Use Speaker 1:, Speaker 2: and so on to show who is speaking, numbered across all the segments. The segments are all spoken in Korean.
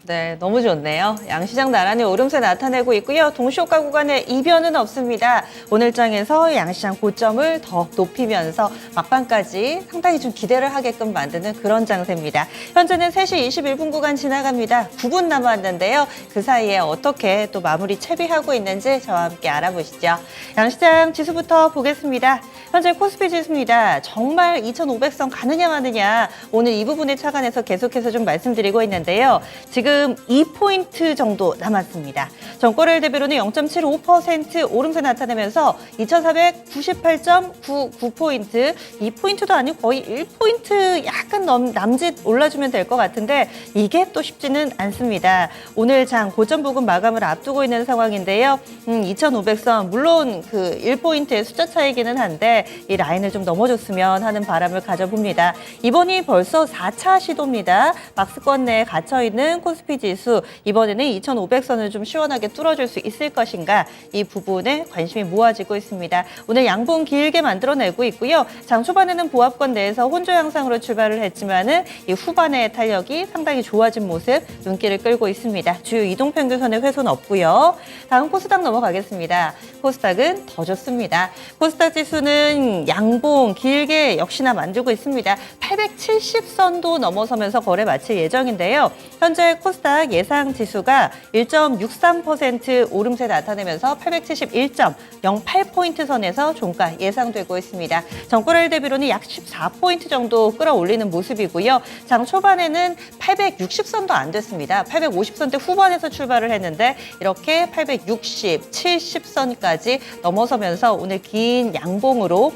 Speaker 1: 네, 너무 좋네요. 양시장 나란히 오름세 나타내고 있고요. 동시효과 구간에 이변은 없습니다. 오늘 장에서 양시장 고점을 더 높이면서 막판까지 상당히 좀 기대를 하게끔 만드는 그런 장세입니다. 현재는 3시 21분 구간 지나갑니다. 9분 남았는데요. 그 사이에 어떻게 또 마무리 채비하고 있는지 저와 함께 알아보시죠. 양시장 지수부터 보겠습니다. 현재 코스피 지수입니다. 정말 2,500선 가느냐 마느냐 오늘 이 부분에 착안해서 계속해서 좀 말씀드리고 있는데요. 지금 2포인트 정도 남았습니다. 전거래일 대비로는 0.75% 오름세 나타내면서 2,498.99포인트, 2포인트도 아니고 거의 1포인트 약간 남짓 올라주면 될 것 같은데 이게 또 쉽지는 않습니다. 오늘 장 고점 부근 마감을 앞두고 있는 상황인데요. 2,500선 물론 그 1포인트의 숫자 차이기는 한데 이 라인을 좀 넘어줬으면 하는 바람을 가져봅니다. 이번이 벌써 4차 시도입니다. 박스권 내에 갇혀있는 코스피 지수 이번에는 2,500선을 좀 시원하게 뚫어줄 수 있을 것인가 이 부분에 관심이 모아지고 있습니다. 오늘 양봉 길게 만들어내고 있고요. 장 초반에는 보합권 내에서 혼조 양상으로 출발을 했지만은 이 후반의 탄력이 상당히 좋아진 모습 눈길을 끌고 있습니다. 주요 이동평균선의 훼손 없고요. 다음 코스닥 넘어가겠습니다. 코스닥은 더 좋습니다. 코스닥 지수는 양봉 길게 역시나 만들고 있습니다. 870선도 넘어서면서 거래 마칠 예정인데요. 현재 코스닥 예상 지수가 1.63% 오름세 나타내면서 871.08포인트 선에서 종가 예상되고 있습니다. 전거래일 대비로는 약 14포인트 정도 끌어올리는 모습이고요. 장 초반에는 860선도 안 됐습니다. 850선대 후반에서 출발을 했는데 이렇게 860, 70선까지 넘어서면서 오늘 긴 양봉으로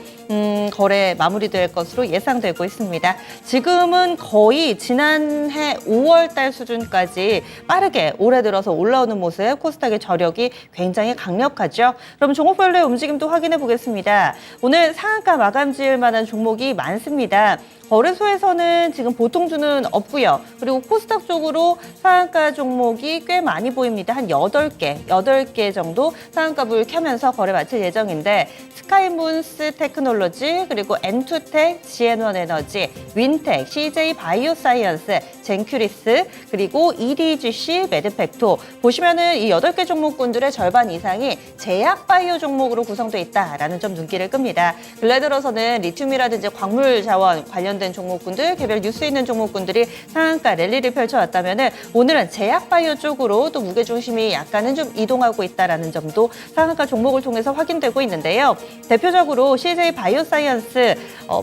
Speaker 1: 거래 마무리될 것으로 예상되고 있습니다. 지금은 거의 지난해 5월 달 수준까지 빠르게 올해 들어서 올라오는 모습 코스닥의 저력이 굉장히 강력하죠. 그럼 종목별로의 움직임도 확인해 보겠습니다. 오늘 상한가 마감 지을 만한 종목이 많습니다. 거래소에서는 지금 보통주는 없고요. 그리고 코스닥 쪽으로 상한가 종목이 꽤 많이 보입니다. 한 8개 정도 상한가불 켜면서 거래 마칠 예정인데 스카이문스 테크놀로지, 그리고 엔투텍, 지앤원에너지, 윈텍, CJ 바이오사이언스, 젠큐리스, 그리고 EDGC, 매드팩토 보시면은 이 8개 종목군들의 절반 이상이 제약바이오 종목으로 구성돼 있다라는 점 눈길을 끕니다. 근래 들어서는 리튬이라든지 광물 자원 관련된 종목군들, 개별 뉴스 있는 종목군들이 상한가 랠리를 펼쳐왔다면은 오늘은 제약바이오 쪽으로 또 무게중심이 약간은 좀 이동하고 있다라는 점도 상한가 종목을 통해서 확인되고 있는데요. 대표적으로 CJ 바이오사이언스,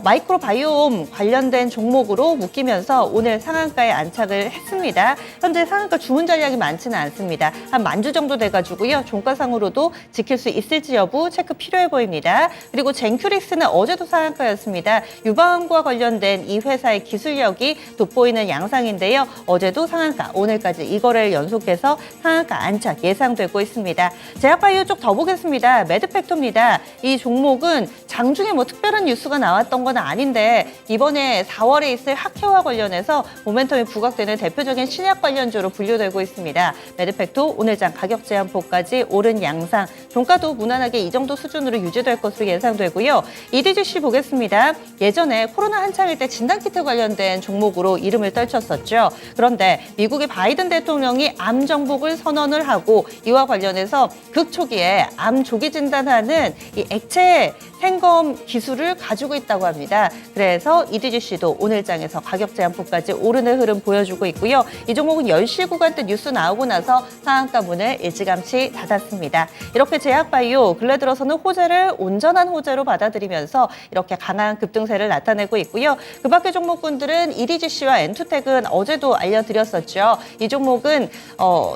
Speaker 1: 마이크로바이옴 관련된 종목으로 묶이면서 오늘 상한가에 안착을 했습니다. 현재 상한가 주문 잔량이 많지는 않습니다. 한 10,000주 정도 돼가지고요. 종가상으로도 지킬 수 있을지 여부 체크 필요해 보입니다. 그리고 젠큐릭스는 어제도 상한가였습니다. 유방암과 관련된 이 회사의 기술력이 돋보이는 양상인데요. 어제도 상한가, 오늘까지 이거를 연속해서 상한가 안착 예상되고 있습니다. 제약바이오 쪽 더 보겠습니다. 매드팩토입니다. 이 종목은 장중에 뭐 특별한 뉴스가 나왔던 건 아닌데 이번에 4월에 있을 학회와 관련해서 모멘텀이 부각되는 대표적인 신약 관련주로 분류되고 있습니다. 매드팩토 오늘장 가격 제한폭까지 오른 양상, 종가도 무난하게 이 정도 수준으로 유지될 것으로 예상되고요. EDGC 보겠습니다. 예전에 코로나 한창일 때 진단키트 관련된 종목으로 이름을 떨쳤었죠. 그런데 미국의 바이든 대통령이 암 정복을 선언을 하고 이와 관련해서 극초기에 암 조기 진단하는 이 액체 생검 기술을 가지고 있다고 합니다. 그래서 EDGC도 오늘 장에서 가격 제한폭까지 오르는 흐름 보여주고 있고요. 이 종목은 10시 구간대 뉴스 나오고 나서 상한가 문을 일찌감치 닫았습니다. 이렇게 제약바이오 근래 들어서는 호재를 온전한 호재로 받아들이면서 이렇게 강한 급등세를 나타내고 있고요. 그 밖의 종목군들은 EDGC와 엔투텍은 어제도 알려드렸었죠. 이 종목은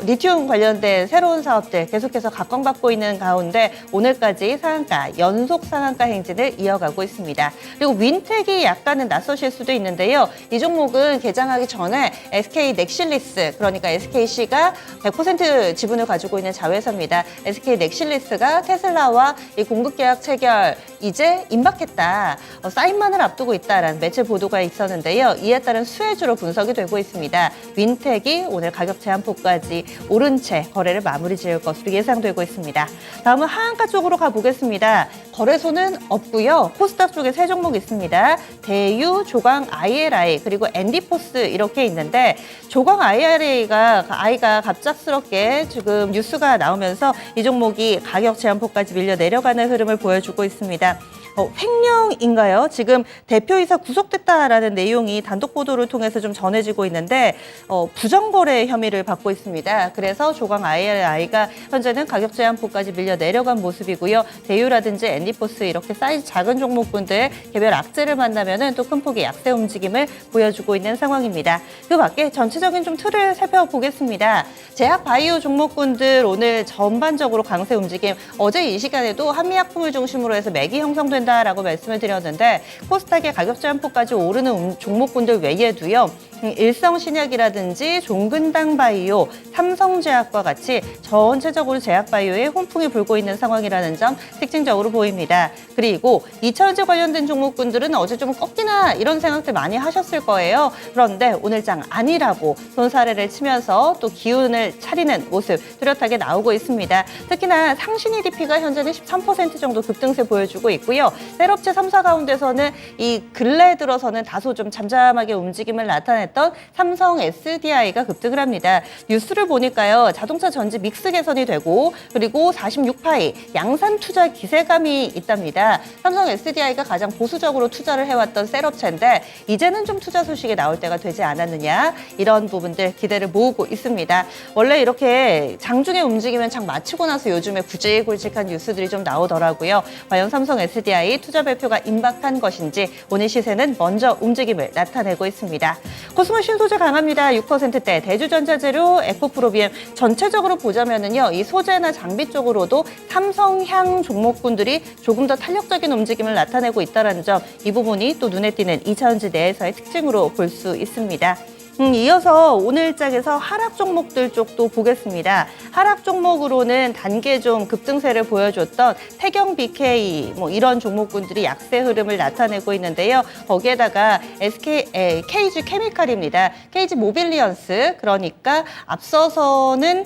Speaker 1: 리튬 관련된 새로운 사업들 계속해서 각광받고 있는 가운데 오늘까지 상한가, 연속 상한가 행진을 이어가고 있습니다. 그리고 윈텍이 약간은 낯서실 수도 있는데요. 이 종목은 개장하기 전에 SK 넥실리스, 그러니까 SKC가 100% 지분을 가지고 있는 자회사입니다. SK 넥실리스가 테슬라와 이 공급 계약 체결 이제 임박했다. 사인만을 앞두고 있다라는 매체 대체 보도가 있었는데요. 이에 따른 수혜주로 분석이 되고 있습니다. 윈텍이 오늘 가격 제한폭까지 오른 채 거래를 마무리 지을 것으로 예상되고 있습니다. 다음은 하한가 쪽으로 가보겠습니다. 거래소는 없고요. 코스닥 쪽에 세 종목 있습니다. 대유, 조강, IRI 그리고 앤디포스 이렇게 있는데 조강 IRI가 갑작스럽게 지금 뉴스가 나오면서 이 종목이 가격 제한폭까지 밀려 내려가는 흐름을 보여주고 있습니다. 횡령인가요? 지금 대표이사 구속됐다라는 내용이 단독 보도를 통해서 좀 전해지고 있는데 부정거래 혐의를 받고 있습니다. 그래서 조강 IRI가 현재는 가격 제한폭까지 밀려 내려간 모습이고요. 대유라든지 앤디포스 이렇게 사이즈 작은 종목군들 개별 악재를 만나면은 또 큰 폭의 약세 움직임을 보여주고 있는 상황입니다. 그 밖에 전체적인 좀 틀을 살펴보겠습니다. 제약 바이오 종목군들 오늘 전반적으로 강세 움직임. 어제 이 시간에도 한미약품을 중심으로 해서 맥이 형성된다라고 말씀을 드렸는데 코스닥의 가격 제한폭까지 오르는 종목군들 외에도요. 일성신약이라든지 종근당바이오, 삼성제약과 같이 전체적으로 제약바이오에 혼풍이 불고 있는 상황이라는 점 특징적으로 보입니다. 그리고 2차전지 관련된 종목군들은 어제 좀 꺾이나 이런 생각들 많이 하셨을 거예요. 그런데 오늘 장 아니라고 손사래를 치면서 또 기운을 차리는 모습 뚜렷하게 나오고 있습니다. 특히나 상신 EDP가 현재는 13% 정도 급등세 보여주고 있고요. 셀업체 3사 가운데서는 이 근래 들어서는 다소 좀 잠잠하게 움직임을 나타냈던 삼성 SDI가 급등을 합니다. 뉴스를 보니까요. 자동차 전지 믹스 개선이 되고 그리고 46파이 양산 투자 기세감이 있답니다. 삼성 SDI가 가장 보수적으로 투자를 해왔던 셀업체인데 이제는 좀 투자 소식이 나올 때가 되지 않았느냐 이런 부분들 기대를 모으고 있습니다. 원래 이렇게 장중에 움직이면 장 마치고 나서 요즘에 굵직굵직한 뉴스들이 좀 나오더라고요. 과연 삼성 SDI 투자 발표가 임박한 것인지 오늘 시세는 먼저 움직임을 나타내고 있습니다. 코스모 신소재 강합니다. 6%대 대주전자재료, 에코프로비엠 전체적으로 보자면은요. 이 소재나 장비 쪽으로도 삼성향 종목군들이 조금 더 탄력적인 움직임을 나타내고 있다는 점, 이 부분이 또 눈에 띄는 2차전지 내에서의 특징으로 볼 수 있습니다. 이어서 오늘 장에서 하락 종목들 쪽도 보겠습니다. 하락 종목으로는 단계 좀 급등세를 보여줬던 태경 BK 이런 종목군들이 약세 흐름을 나타내고 있는데요. 거기에다가 KG 케미칼입니다. KG 모빌리언스 그러니까 앞서서는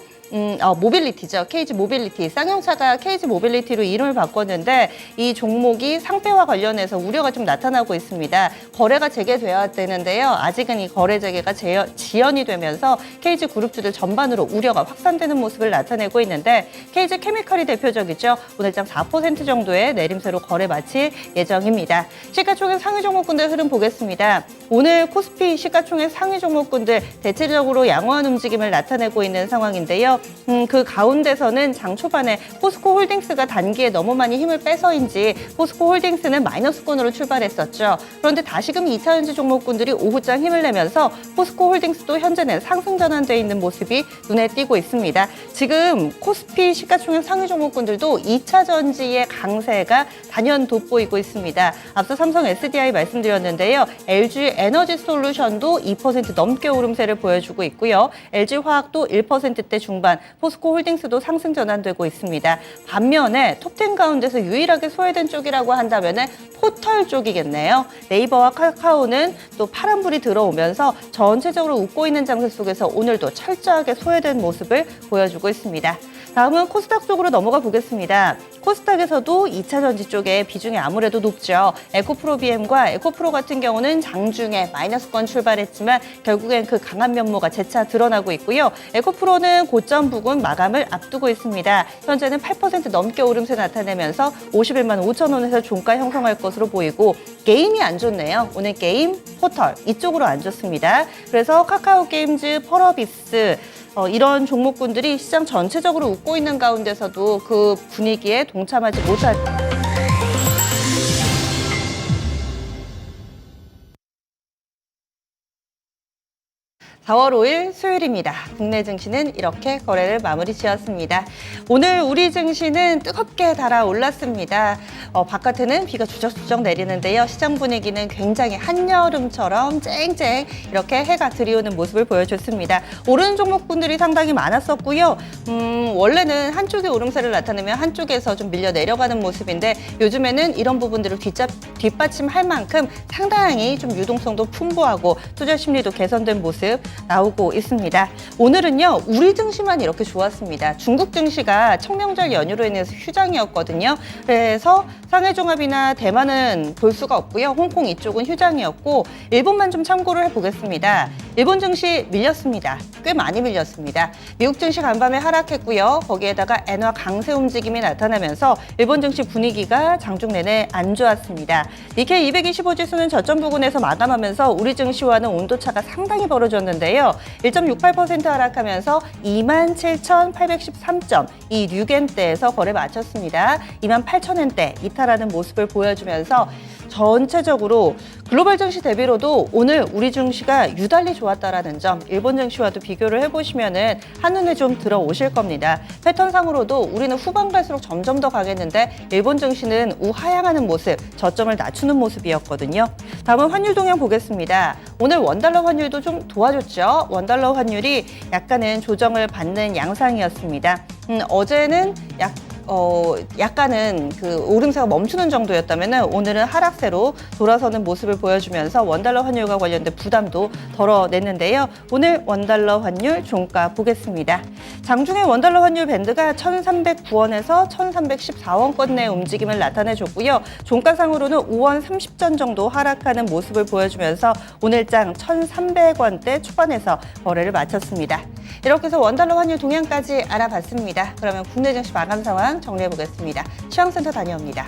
Speaker 1: 모빌리티죠. KG 모빌리티. 쌍용차가 KG 모빌리티로 이름을 바꿨는데 이 종목이 상폐와 관련해서 우려가 좀 나타나고 있습니다. 거래가 재개돼야 되는데요. 아직은 이 거래 재개가 지연이 되면서 KG 그룹주들 전반으로 우려가 확산되는 모습을 나타내고 있는데 KG 케미칼이 대표적이죠. 오늘장 4% 정도의 내림세로 거래 마칠 예정입니다. 시가총액 상위 종목군들 흐름 보겠습니다. 오늘 코스피 시가총액 상위 종목군들 대체적으로 양호한 움직임을 나타내고 있는 상황인데요. 그 가운데서는 장 초반에 포스코홀딩스가 단기에 너무 많이 힘을 빼서인지 포스코홀딩스는 마이너스권으로 출발했었죠. 그런데 다시금 2차전지 종목군들이 오후장 힘을 내면서 포스코홀딩스도 현재는 상승 전환돼 있는 모습이 눈에 띄고 있습니다. 지금 코스피 시가총액 상위 종목군들도 2차전지의 강세가 단연 돋보이고 있습니다. 앞서 삼성 SDI 말씀드렸는데요. LG 에너지솔루션도 2% 넘게 오름세를 보여주고 있고요. LG화학도 1%대 중반, 포스코홀딩스도 상승 전환되고 있습니다. 반면에 톱10 가운데서 유일하게 소외된 쪽이라고 한다면 포털 쪽이겠네요. 네이버와 카카오는 또 파란불이 들어오면서 전체적으로 웃고 있는 장세 속에서 오늘도 철저하게 소외된 모습을 보여주고 있습니다. 다음은 코스닥 쪽으로 넘어가 보겠습니다. 코스닥에서도 2차전지 쪽에 비중이 아무래도 높죠. 에코프로비엠과 에코프로 같은 경우는 장중에 마이너스권 출발했지만 결국엔 그 강한 면모가 재차 드러나고 있고요. 에코프로는 고점 부근 마감을 앞두고 있습니다. 현재는 8% 넘게 오름세 나타내면서 51만 5천 원에서 종가 형성할 것으로 보이고 게임이 안 좋네요. 오늘 게임, 포털 이쪽으로 안 좋습니다. 그래서 카카오게임즈, 펄어비스 이런 종목군들이 시장 전체적으로 웃고 있는 가운데서도 그 분위기에 동참하지 못할 4월 5일 수요일입니다. 국내 증시는 이렇게 거래를 마무리 지었습니다. 오늘 우리 증시는 뜨겁게 달아올랐습니다. 바깥에는 비가 주적주적 내리는데요. 시장 분위기는 굉장히 한여름처럼 쨍쨍 이렇게 해가 들이오는 모습을 보여줬습니다. 오르는 종목분들이 상당히 많았었고요. 원래는 한쪽이 오름세를 나타내면 한쪽에서 좀 밀려 내려가는 모습인데 요즘에는 이런 부분들을 뒷받침할 만큼 상당히 좀 유동성도 풍부하고 투자 심리도 개선된 모습 나오고 있습니다. 오늘은요, 우리 증시만 이렇게 좋았습니다. 중국 증시가 청명절 연휴로 인해서 휴장이었거든요. 그래서 상해종합이나 대만은 볼 수가 없고요. 홍콩 이쪽은 휴장이었고 일본만 좀 참고를 해보겠습니다. 일본 증시 밀렸습니다. 꽤 많이 밀렸습니다. 미국 증시 간밤에 하락했고요. 거기에다가 엔화 강세 움직임이 나타나면서 일본 증시 분위기가 장중 내내 안 좋았습니다. 니케이 225 지수는 저점 부근에서 마감하면서 우리 증시와는 온도차가 상당히 벌어졌는데요. 1.68% 하락하면서 27,813.26엔대에서 거래 마쳤습니다. 28,000엔대 이탈하는 모습을 보여주면서 전체적으로 글로벌 증시 대비로도 오늘 우리 증시가 유달리 좋았다라는 점, 일본 증시와도 비교를 해보시면은 한눈에 좀 들어오실 겁니다. 패턴상으로도 우리는 후반 갈수록 점점 더 가겠는데 일본 증시는 우하향하는 모습, 저점을 낮추는 모습이었거든요. 다음은 환율 동향 보겠습니다. 오늘 원달러 환율도 좀 도와줬죠. 원달러 환율이 약간은 조정을 받는 양상이었습니다. 어제는 약간은 그 오름세가 멈추는 정도였다면 오늘은 하락세로 돌아서는 모습을 보여주면서 원달러 환율과 관련된 부담도 덜어냈는데요. 오늘 원달러 환율 종가 보겠습니다. 장중에 원달러 환율 밴드가 1,309원에서 1,314원권 내 움직임을 나타내줬고요. 종가상으로는 5원 30전 정도 하락하는 모습을 보여주면서 오늘장 1,300원대 초반에서 거래를 마쳤습니다. 이렇게 해서 원달러 환율 동향까지 알아봤습니다. 그러면 국내 증시 마감 상황 정리해보겠습니다. 시황센터 다녀옵니다.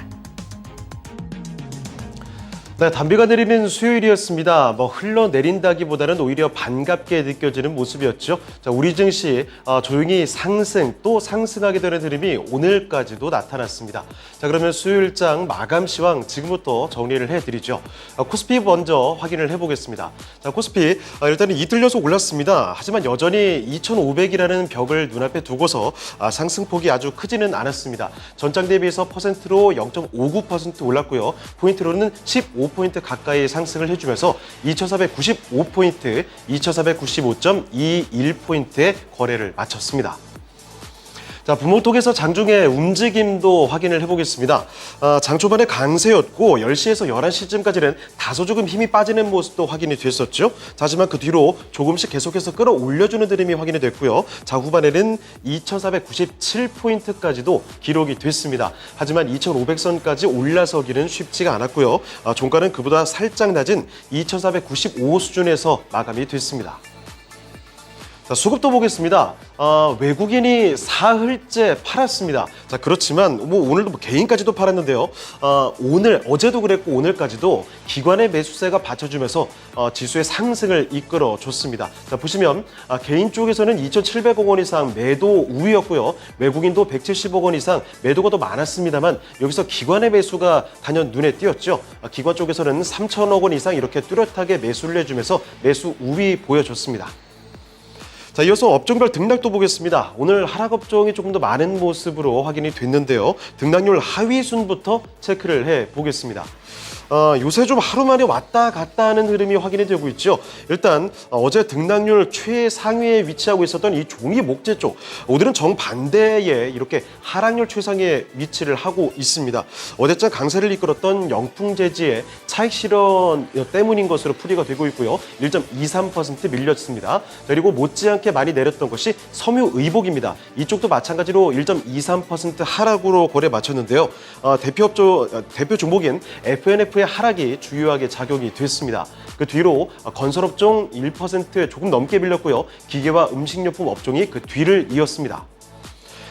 Speaker 2: 네, 단비가 내리는 수요일이었습니다. 흘러내린다기보다는 오히려 반갑게 느껴지는 모습이었죠. 자, 우리 증시 조용히 상승 또 상승하게 되는 흐름이 오늘까지도 나타났습니다. 자, 그러면 수요일장 마감 시황 지금부터 정리를 해드리죠. 코스피 먼저 확인을 해보겠습니다. 자, 코스피 일단은 이틀 연속 올랐습니다. 하지만 여전히 2,500이라는 벽을 눈앞에 두고서 상승폭이 아주 크지는 않았습니다. 전장 대비해서 퍼센트로 0.59% 올랐고요. 포인트로는 15포인트 가까이 상승을 해주면서 2,495포인트, 2,495.21포인트의 거래를 마쳤습니다. 자, 분봉통에서 장중에 움직임도 확인을 해보겠습니다. 장 초반에 강세였고 10시에서 11시쯤까지는 다소 조금 힘이 빠지는 모습도 확인이 됐었죠. 자, 하지만 그 뒤로 조금씩 계속해서 끌어올려주는 흐름이 확인이 됐고요. 자, 후반에는 2,497포인트까지도 기록이 됐습니다. 하지만 2,500선까지 올라서기는 쉽지가 않았고요. 종가는 그보다 살짝 낮은 2,495 수준에서 마감이 됐습니다. 자, 수급도 보겠습니다. 외국인이 사흘째 팔았습니다. 자, 그렇지만 오늘도 개인까지도 팔았는데요. 어제도 그랬고 오늘까지도 기관의 매수세가 받쳐주면서 지수의 상승을 이끌어 줬습니다. 자, 보시면 개인 쪽에서는 2,700억 원 이상 매도 우위였고요. 외국인도 170억 원 이상 매도가 더 많았습니다만 여기서 기관의 매수가 단연 눈에 띄었죠. 기관 쪽에서는 3,000억 원 이상 이렇게 뚜렷하게 매수를 해주면서 매수 우위 보여줬습니다. 자, 이어서 업종별 등락도 보겠습니다. 오늘 하락 업종이 조금 더 많은 모습으로 확인이 됐는데요. 등락률 하위 순부터 체크를 해보겠습니다. 요새 좀 하루 만에 왔다 갔다 하는 흐름이 확인이 되고 있죠. 일단 어제 등락률 최상위에 위치하고 있었던 이 종이 목재 쪽, 오늘은 정반대에 이렇게 하락률 최상위에 위치를 하고 있습니다. 어제장 강세를 이끌었던 영풍재지의 차익 실현 때문인 것으로 풀이가 되고 있고요. 1.23% 밀렸습니다. 그리고 못지않게 많이 내렸던 것이 섬유의복입니다. 이쪽도 마찬가지로 1.23% 하락으로 거래 마쳤는데요. 대표 종목인 FNF의 하락이 주요하게 작용이 됐습니다. 그 뒤로 건설업종 1%에 조금 넘게 밀렸고요. 기계와 음식료품 업종이 그 뒤를 이었습니다.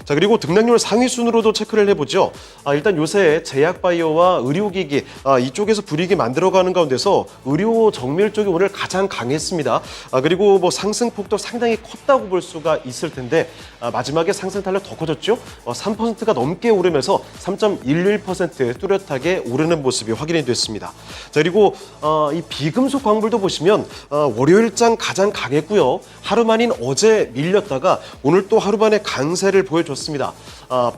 Speaker 2: 자, 그리고 등락률 상위 순으로도 체크를 해보죠. 일단 요새 제약바이오와 의료기기 이쪽에서 불이익이 만들어가는 가운데서 의료 정밀 쪽이 오늘 가장 강했습니다. 그리고 뭐 상승폭도 상당히 컸다고 볼 수가 있을 텐데 마지막에 상승 탄력 더 커졌죠. 3%가 넘게 오르면서 3.11% 뚜렷하게 오르는 모습이 확인이 됐습니다. 자, 그리고 이 비금속 광물도 보시면 월요일장 가장 강했고요. 하루 만인 어제 밀렸다가 오늘 또 하루 만에 강세를 보여줬습니다.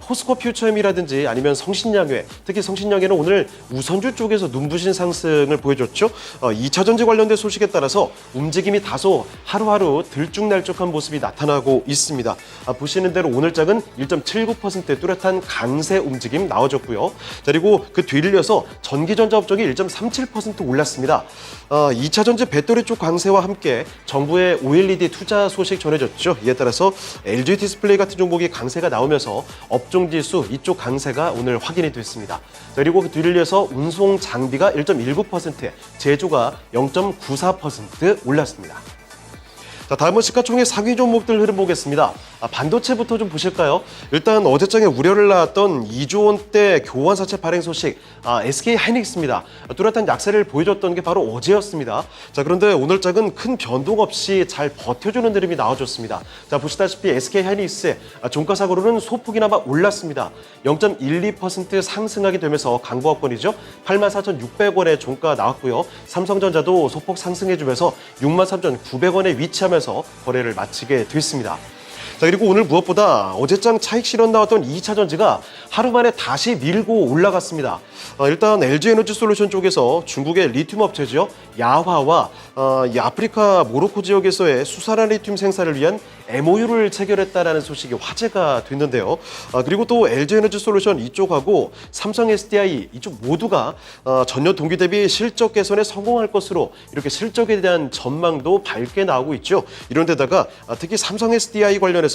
Speaker 2: 포스코 퓨처엠이라든지 아니면 성신양회, 특히 성신양회는 오늘 우선주 쪽에서 눈부신 상승을 보여줬죠. 2차 전지 관련된 소식에 따라서 움직임이 다소 하루하루 들쭉날쭉한 모습이 나타나고 있습니다. 보시는 대로 오늘장은 1.79% 뚜렷한 강세 움직임 나와줬고요. 자, 그리고 그 뒤를 이어서 전기전자 업종이 1.37% 올랐습니다. 2차 전지 배터리 쪽 강세와 함께 정부의 OLED 투자 소식 전해졌죠. 이에 따라서 LG 디스플레이 같은 종목이 강세가 나오면서 업종지수 이쪽 강세가 오늘 확인이 됐습니다. 그리고 그 뒤를 이어서 운송 장비가 1.19%, 제조가 0.94% 올랐습니다. 자, 다음은 시가총액 상위 종목들 흐름 보겠습니다. 반도체부터 좀 보실까요? 일단 어제장에 우려를 낳았던 2조 원대 교환사채 발행 소식, SK 하이닉스입니다. 뚜렷한 약세를 보여줬던 게 바로 어제였습니다. 자, 그런데 오늘장은 큰 변동 없이 잘 버텨주는 흐름이 나와줬습니다. 자, 보시다시피 SK 하이닉스의 종가상으로는 소폭이나마 올랐습니다. 0.12% 상승하게 되면서 강보합권이죠. 84,600원의 종가 나왔고요. 삼성전자도 소폭 상승해주면서 63,900원에 위치하면서 거래를 마치게 됐습니다. 자, 그리고 오늘 무엇보다 어제장 차익 실현 나왔던 2차 전지가 하루 만에 다시 밀고 올라갔습니다. 일단 LG에너지솔루션 쪽에서 중국의 리튬 업체죠. 야화와 이 아프리카 모로코 지역에서의 수산화 리튬 생산을 위한 MOU를 체결했다라는 소식이 화제가 됐는데요. 그리고 또 LG에너지솔루션 이쪽하고 삼성 SDI 이쪽 모두가 전년 동기 대비 실적 개선에 성공할 것으로 이렇게 실적에 대한 전망도 밝게 나오고 있죠. 이런 데다가 특히 삼성 SDI 관련해서는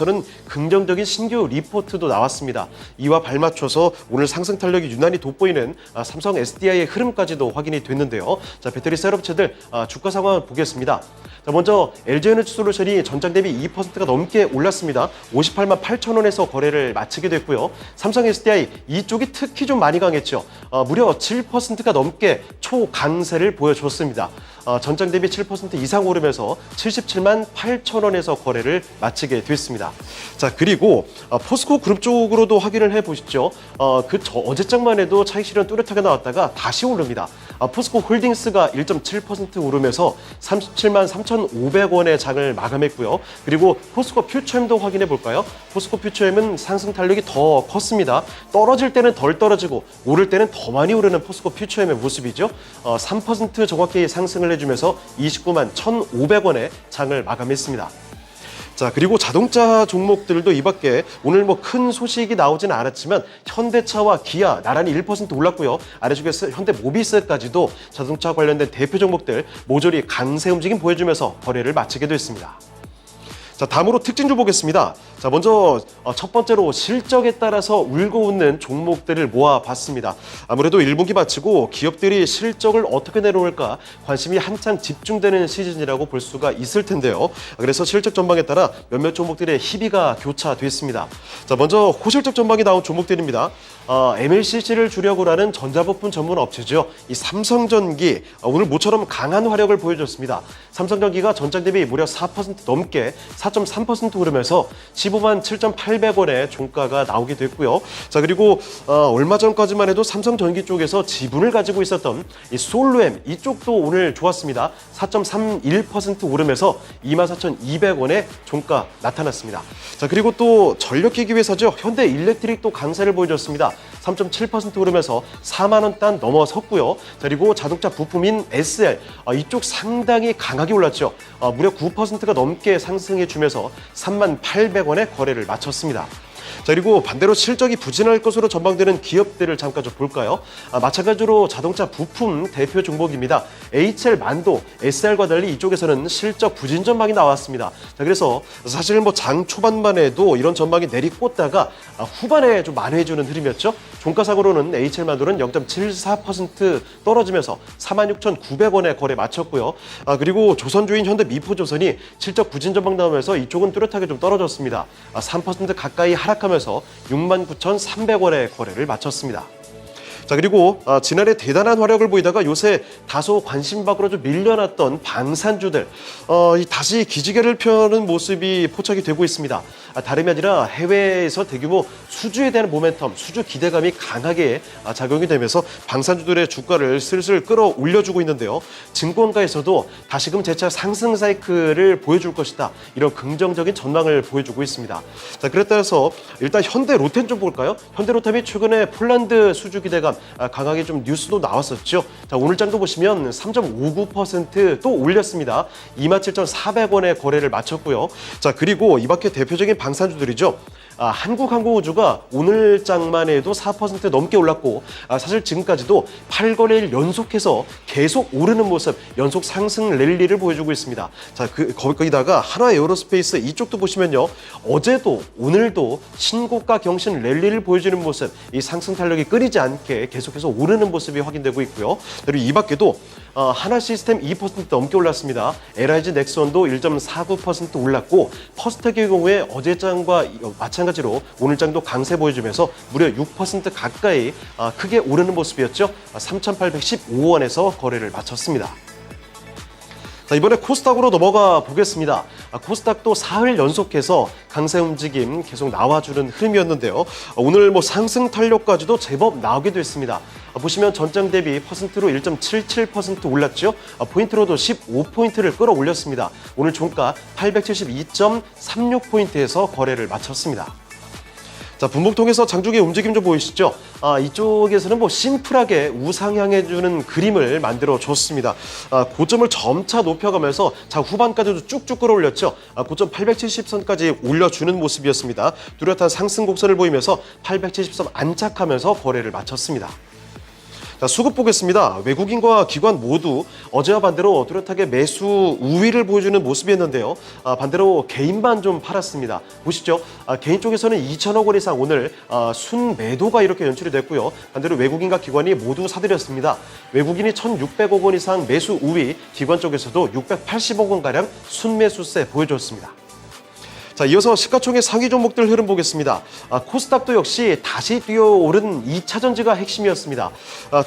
Speaker 2: 긍정적인 신규 리포트도 나왔습니다. 이와 발맞춰서 오늘 상승 탄력이 유난히 돋보이는 삼성 SDI의 흐름까지도 확인이 됐는데요. 자, 배터리 셀업체들 주가 상황 보겠습니다. 자, 먼저 LG에너지솔루션이 전장 대비 2%가 넘게 올랐습니다. 58만 8천 원에서 거래를 마치게 됐고요. 삼성 SDI 이쪽이 특히 좀 많이 강했죠. 무려 7%가 넘게 초강세를 보여줬습니다. 전장 대비 7% 이상 오르면서 77만 8천 원에서 거래를 마치게 됐습니다. 자, 그리고 포스코 그룹 쪽으로도 확인을 해보시죠. 어제장만 해도 차익 실현 뚜렷하게 나왔다가 다시 오릅니다. 포스코 홀딩스가 1.7% 오르면서 37만 3,500원의 장을 마감했고요. 그리고 포스코 퓨처엠도 확인해 볼까요? 포스코 퓨처엠은 상승 탄력이 더 컸습니다. 떨어질 때는 덜 떨어지고 오를 때는 더 많이 오르는 포스코 퓨처엠의 모습이죠. 3% 정확히 상승을 해주면서 29만 1,500원의 장을 마감했습니다. 자, 그리고 자동차 종목들도 이 밖에 오늘 뭐 큰 소식이 나오지는 않았지만 현대차와 기아 나란히 1% 올랐고요. 아래쪽에 현대모비스까지도 자동차 관련된 대표 종목들 모조리 강세 움직임 보여주면서 거래를 마치게 됐습니다. 자, 다음으로 특징주 보겠습니다. 자, 먼저 첫 번째로 실적에 따라서 울고 웃는 종목들을 모아봤습니다. 아무래도 1분기 마치고 기업들이 실적을 어떻게 내놓을까 관심이 한창 집중되는 시즌이라고 볼 수가 있을 텐데요. 그래서 실적 전망에 따라 몇몇 종목들의 희비가 교차됐습니다. 자, 먼저 호실적 전망이 나온 종목들입니다. MLCC를 주력으로 하는 전자부품 전문 업체죠. 이 삼성전기 오늘 모처럼 강한 화력을 보여줬습니다. 삼성전기가 전장 대비 무려 4% 넘게 4.3% 오르면서 15만 7,800원의 종가가 나오게 됐고요. 자, 그리고 얼마 전까지만 해도 삼성전기 쪽에서 지분을 가지고 있었던 이 솔루엠 이쪽도 오늘 좋았습니다. 4.31% 오르면서 24,200원의 종가 나타났습니다. 자, 그리고 또 전력기기 회사죠. 현대일렉트릭도 강세를 보여줬습니다. 3.7% 오르면서 4만 원 단 넘어섰고요. 자, 그리고 자동차 부품인 SL 이쪽 상당히 강하게 올랐죠. 무려 9%가 넘게 상승해 주면서 3만 800원에 거래를 마쳤습니다. 자, 그리고 반대로 실적이 부진할 것으로 전망되는 기업들을 잠깐 좀 볼까요? 마찬가지로 자동차 부품 대표 종목입니다. HL 만도, SR과 달리 이쪽에서는 실적 부진 전망이 나왔습니다. 자, 그래서 사실 뭐 장 초반만 해도 이런 전망이 내리꽂다가 후반에 좀 만회해주는 흐름이었죠. 종가상으로는 HL 만도는 0.74% 떨어지면서 46,900원에 거래 마쳤고요. 그리고 조선주인 현대미포조선이 실적 부진 전망 나오면서 이쪽은 뚜렷하게 좀 떨어졌습니다. 3% 가까이 하락 하락하면서 69,300원에 거래를 마쳤습니다. 자, 그리고 지난해 대단한 활약을 보이다가 요새 다소 관심 밖으로 좀 밀려났던 방산주들 다시 기지개를 펴는 모습이 포착이 되고 있습니다. 다름이 아니라 해외에서 대규모 수주에 대한 모멘텀, 수주 기대감이 강하게 작용이 되면서 방산주들의 주가를 슬슬 끌어올려주고 있는데요. 증권가에서도 다시금 재차 상승 사이클을 보여줄 것이다. 이런 긍정적인 전망을 보여주고 있습니다. 자, 그에 따라서 일단 현대로템 좀 볼까요? 현대로템이 최근에 폴란드 수주 기대감 강하게 좀 뉴스도 나왔었죠. 자, 오늘 장도 보시면 3.59% 또 올렸습니다. 27,400원에 거래를 마쳤고요. 자, 그리고 이 밖에 대표적인 방산주들이죠. 한국항공우주가 오늘 장만 해도 4% 넘게 올랐고 사실 지금까지도 8거래일 연속해서 계속 오르는 모습, 연속 상승 랠리를 보여주고 있습니다. 자, 거기다가 한화에어로스페이스 이쪽도 보시면요. 어제도 오늘도 신고가 경신 랠리를 보여주는 모습, 이 상승 탄력이 끊이지 않게 계속해서 오르는 모습이 확인되고 있고요. 그리고 이 밖에도 하나시스템 2% 넘게 올랐습니다. LIG 넥슨도 1.49% 올랐고 퍼스텍의 경우에 어제장과 마찬가지로 오늘장도 강세 보여주면서 무려 6% 가까이 크게 오르는 모습이었죠. 3,815원에서 거래를 마쳤습니다. 자, 이번에 코스닥으로 넘어가 보겠습니다. 코스닥도 4일 연속해서 강세 움직임 계속 나와주는 흐름이었는데요. 오늘 상승 탄력까지도 제법 나오게 됐습니다. 보시면 전장 대비 퍼센트로 1.77% 올랐죠. 포인트로도 15포인트를 끌어올렸습니다. 오늘 종가 872.36포인트에서 거래를 마쳤습니다. 자, 분봉통에서 장중의 움직임 좀 보이시죠? 이쪽에서는 심플하게 우상향해주는 그림을 만들어 줬습니다. 고점을 점차 높여가면서 후반까지도 쭉쭉 끌어올렸죠. 고점 870선까지 올려주는 모습이었습니다. 뚜렷한 상승 곡선을 보이면서 870선 안착하면서 거래를 마쳤습니다. 자, 수급 보겠습니다. 외국인과 기관 모두 어제와 반대로 뚜렷하게 매수 우위를 보여주는 모습이었는데요. 반대로 개인만 좀 팔았습니다. 보시죠. 개인 쪽에서는 2천억 원 이상 오늘 순매도가 이렇게 연출이 됐고요. 반대로 외국인과 기관이 모두 사들였습니다. 외국인이 1,600억 원 이상 매수 우위, 기관 쪽에서도 680억 원가량 순매수세 보여줬습니다. 자, 이어서 시가총액 상위 종목들 흐름 보겠습니다. 코스닥도 역시 다시 뛰어오른 2차전지가 핵심이었습니다.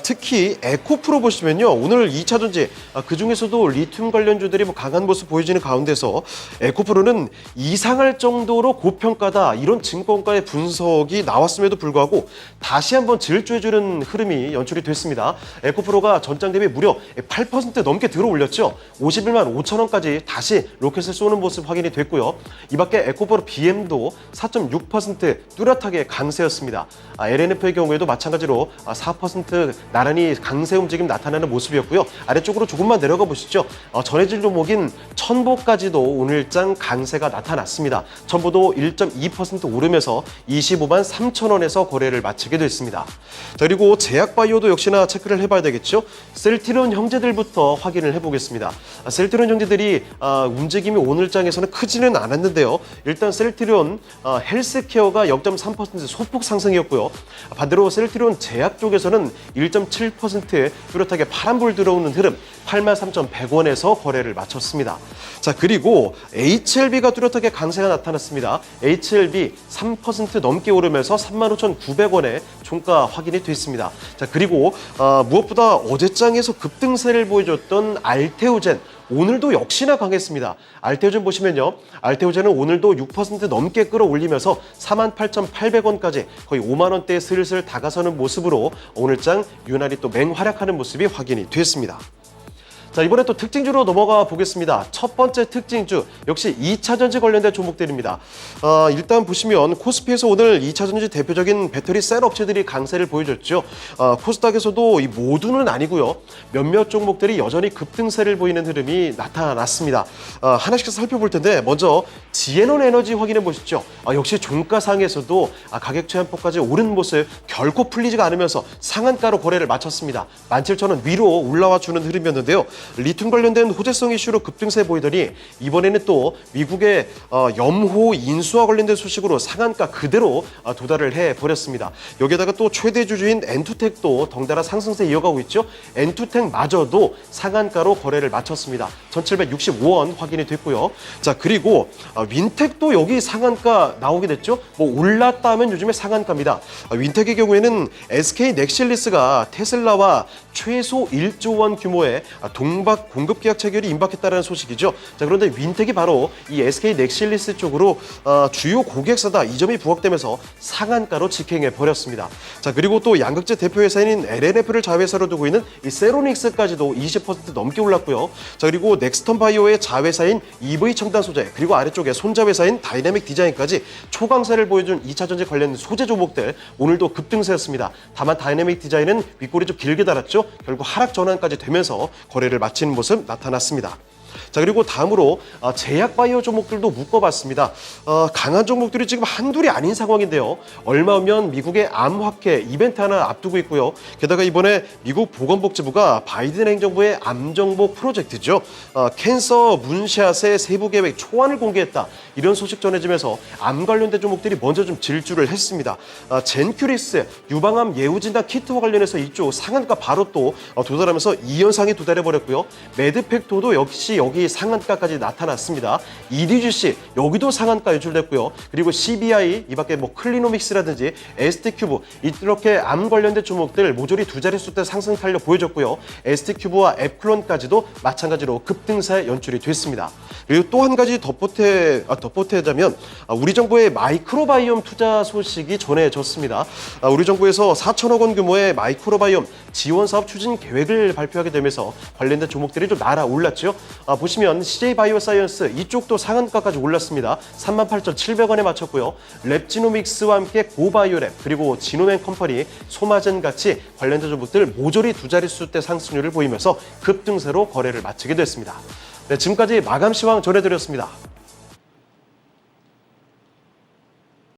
Speaker 2: 특히 에코프로 보시면요. 오늘 2차전지, 그중에서도 리튬 관련주들이 강한 모습 보여지는 가운데서 에코프로는 이상할 정도로 고평가다. 이런 증권가의 분석이 나왔음에도 불구하고 다시 한번 질주해주는 흐름이 연출이 됐습니다. 에코프로가 전장 대비 무려 8% 넘게 들어올렸죠. 51만 5천 원까지 다시 로켓을 쏘는 모습 확인이 됐고요. 이 밖에 에코프로 BM도 4.6% 뚜렷하게 강세였습니다. LNF의 경우에도 마찬가지로 4% 나란히 강세 움직임 나타나는 모습이었고요. 아래쪽으로 조금만 내려가 보시죠. 전해질 종목인 첨보까지도 오늘장 강세가 나타났습니다. 첨보도 1.2% 오르면서 25만 3천 원에서 거래를 마치게 됐습니다. 자, 그리고 제약바이오도 역시나 체크를 해봐야 되겠죠. 셀트리온 형제들부터 확인을 해보겠습니다. 셀트리온 형제들이 움직임이 오늘장에서는 크지는 않았는데요. 일단 셀트리온 헬스케어가 0.3% 소폭 상승이었고요. 반대로 셀트리온 제약 쪽에서는 1.7% 뚜렷하게 파란불 들어오는 흐름, 83,100원에서 거래를 마쳤습니다. 자, 그리고 HLB가 뚜렷하게 강세가 나타났습니다. HLB 3% 넘게 오르면서 35,900원에 종가 확인이 됐습니다. 자, 그리고 무엇보다 어제장에서 급등세를 보여줬던 알테오젠, 오늘도 역시나 강했습니다. 알테오젠 보시면요. 알테오젠은 오늘도 6% 넘게 끌어올리면서 48,800원까지 거의 5만 원대에 슬슬 다가서는 모습으로 오늘장 유난히 또 맹활약하는 모습이 확인이 됐습니다. 자, 이번에 또 특징주로 넘어가 보겠습니다. 첫 번째 특징주 역시 2차전지 관련된 종목들입니다. 일단 보시면 코스피에서 오늘 2차전지 대표적인 배터리 셀 업체들이 강세를 보여줬죠. 코스닥에서도 이 모두는 아니고요. 몇몇 종목들이 여전히 급등세를 보이는 흐름이 나타났습니다. 하나씩 살펴볼 텐데 먼저 지에논 에너지 확인해 보시죠. 역시 종가상에서도 가격 제한폭까지 오른 모습 결코 풀리지가 않으면서 상한가로 거래를 마쳤습니다. 17,000원 위로 올라와 주는 흐름이었는데요. 리튬 관련된 호재성 이슈로 급등세 보이더니 이번에는 또 미국의 염호 인수와 관련된 소식으로 상한가 그대로 도달을 해버렸습니다. 여기에다가 또 최대 주주인 엔투텍도 덩달아 상승세 이어가고 있죠. 엔투텍마저도 상한가로 거래를 마쳤습니다. 1,765원 확인이 됐고요. 자, 그리고 윈텍도 여기 상한가 나오게 됐죠. 뭐 올랐다 하면 요즘에 상한가입니다. 윈텍의 경우에는 SK 넥실리스가 테슬라와 최소 1조 원 규모의 동박 공급 계약 체결이 임박했다는 소식이죠. 자, 그런데 윈텍이 바로 이 SK 넥실리스 쪽으로 주요 고객사다 이 점이 부각되면서 상한가로 직행해 버렸습니다. 자, 그리고 또 양극재 대표 회사인 LNF를 자회사로 두고 있는 이 세로닉스까지도 20% 넘게 올랐고요. 자, 그리고 넥스턴 바이오의 자회사인 EV 첨단 소재, 그리고 아래쪽에 손자 회사인 다이내믹 디자인까지 초강세를 보여준 2차 전지 관련 소재 종목들 오늘도 급등세였습니다. 다만 다이내믹 디자인은 윗골이 좀 길게 달았죠. 결국 하락 전환까지 되면서 거래를 마치는 모습 나타났습니다. 자, 그리고 다음으로 제약 바이오 종목들도 묶어봤습니다. 강한 종목들이 지금 한둘이 아닌 상황인데요. 얼마 후면 미국의 암학회 이벤트 하나 앞두고 있고요. 게다가 이번에 미국 보건복지부가 바이든 행정부의 암정보 프로젝트죠. 캔서 문샷의 세부 계획 초안을 공개했다. 이런 소식 전해지면서 암 관련된 종목들이 먼저 좀 질주를 했습니다. 젠큐리스 유방암 예후진단 키트와 관련해서 이쪽 상한가 바로 또 도달하면서 2연상에 도달해버렸고요. 매드팩토도 역시 여기 상한가까지 나타났습니다. EDGC 여기도 상한가 유출됐고요. 그리고 CBI 이 밖에 뭐 클리노믹스라든지 ST큐브 이렇게 암 관련된 종목들 모조리 두 자릿수대 상승 탄력 보여줬고요. ST큐브와 앱클론까지도 마찬가지로 급등세 연출이 됐습니다. 그리고 또 한 가지 덧보태자면 우리 정부의 마이크로바이옴 투자 소식이 전해졌습니다. 우리 정부에서 4천억 원 규모의 마이크로바이옴 지원 사업 추진 계획을 발표하게 되면서 관련된 종목들이 좀 날아올랐죠. 보시면 CJ바이오사이언스 이쪽도 상한가까지 올랐습니다. 38,700원에 마쳤고요. 랩지노믹스와 함께 고바이오랩 그리고 지노맨 컴퍼니, 소마젠 같이 관련된 종목들 모조리 두 자릿수대 상승률을 보이면서 급등세로 거래를 마치게 됐습니다. 네, 지금까지 마감 시황 전해드렸습니다.